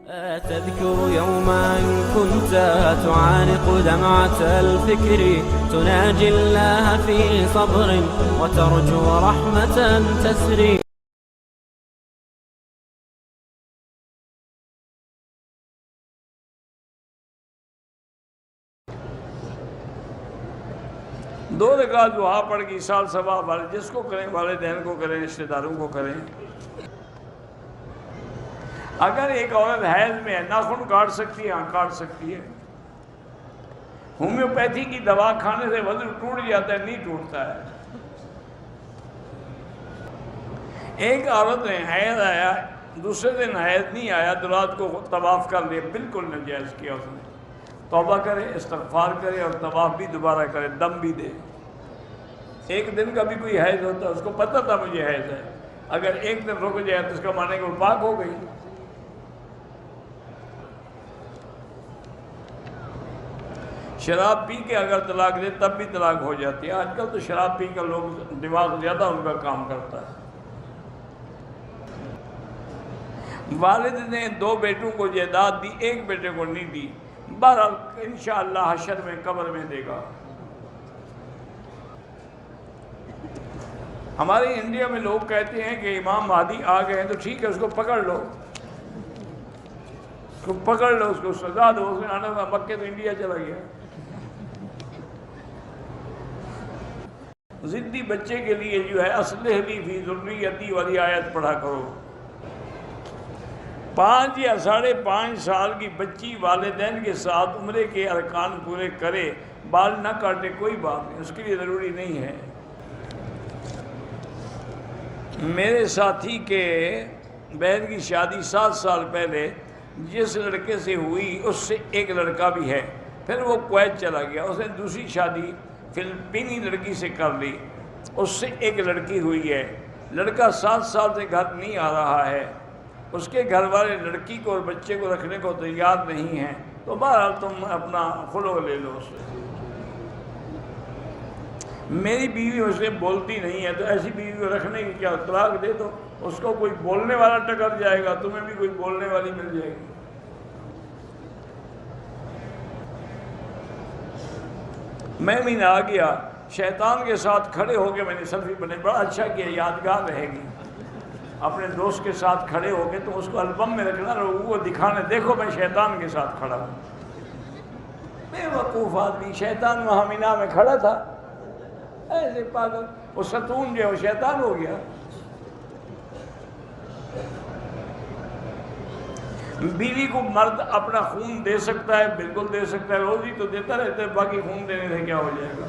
تذكر يوما كنت تعانق دمعة الفكر تناجي الله في صبر وترجو رحمة تسري. دو رکعت دعا پڑھ کے سال ثواب والے جس کو کریں، والدین کو کریں، رشتہ داروں کو کریں. اگر ایک عورت حیض میں ہے، ناخن کاٹ سکتی ہے؟ ہاں کاٹ سکتی ہے. ہومیوپیتھی کی دوا کھانے سے وزن ٹوٹ جاتا ہے؟ نہیں ٹوٹتا ہے. ایک عورت نے حیض آیا، دوسرے دن حیض نہیں آیا تو رات کو طواف کر لیا، بالکل ناجائز کیا اس نے. توبہ کرے، استغفار کرے اور طواف بھی دوبارہ کرے، دم بھی دے. ایک دن کا بھی کوئی حیض ہوتا ہے، اس کو پتہ تھا مجھے حیض ہے، اگر ایک دن رک جائے تو اس کا معنی کہ وہ پاک ہو گئی. شراب پی کے اگر طلاق دے تب بھی طلاق ہو جاتی ہے. آج کل تو شراب پی کر لوگ دماغ زیادہ ان کا کام کرتا ہے. والد نے 2 بیٹوں کو جائیداد دی، ایک بیٹے کو نہیں دی. بہرحال انشاءاللہ حشر میں قبر میں دے گا. ہمارے انڈیا میں لوگ کہتے ہیں کہ امام مہدی آ گئے ہیں تو ٹھیک ہے، اس کو پکڑ لو، اس کو پکڑ لو، اس کو سزا دو. اس نے آنا تھا مکے تو انڈیا چلا گیا. ضدی بچے کے لیے جو ہے اصلح لی فی ذریتی والی آیت پڑھا کرو. 5 یا 5.5 سال کی بچی والدین کے ساتھ عمرے کے ارکان پورے کرے، بال نہ کاٹے، کوئی بات نہیں، اس کے لیے ضروری نہیں ہے. میرے ساتھی کے بہن کی شادی 7 سال پہلے جس لڑکے سے ہوئی اس سے ایک لڑکا بھی ہے. پھر وہ کویت چلا گیا، اس نے دوسری شادی فلپینی لڑکی سے کر لی، اس سے ایک لڑکی ہوئی ہے. لڑکا 7 سال سے گھر نہیں آ رہا ہے، اس کے گھر والے لڑکی کو اور بچے کو رکھنے کو تیار نہیں ہیں. تو بہرحال تم اپنا خلو لے لو اس سے. میری بیوی مجھ سے بولتی نہیں ہے تو ایسی بیوی کو رکھنے کی کیا، طلاق دے دو. اس کو کوئی بولنے والا ٹکر جائے گا، تمہیں بھی کوئی بولنے والی مل جائے گی. میں بھی نہ آ گیا، شیطان کے ساتھ کھڑے ہو کے میں نے سیلفی بنے، بڑا اچھا کیا، یادگار رہے گی. اپنے دوست کے ساتھ کھڑے ہو کے تو اس کو البم میں رکھنا، لوگوں کو دکھانے، دیکھو میں شیطان کے ساتھ کھڑا ہوں. بے وقوف آدمی، شیطان وہاں مینا میں کھڑا تھا، ایسے پاگل. وہ ستون جو ہے وہ شیطان ہو گیا. بیوی کو مرد اپنا خون دے سکتا ہے، بالکل دے سکتا ہے، روزی تو دیتا رہتا ہے، باقی خون دینے سے کیا ہو جائے گا.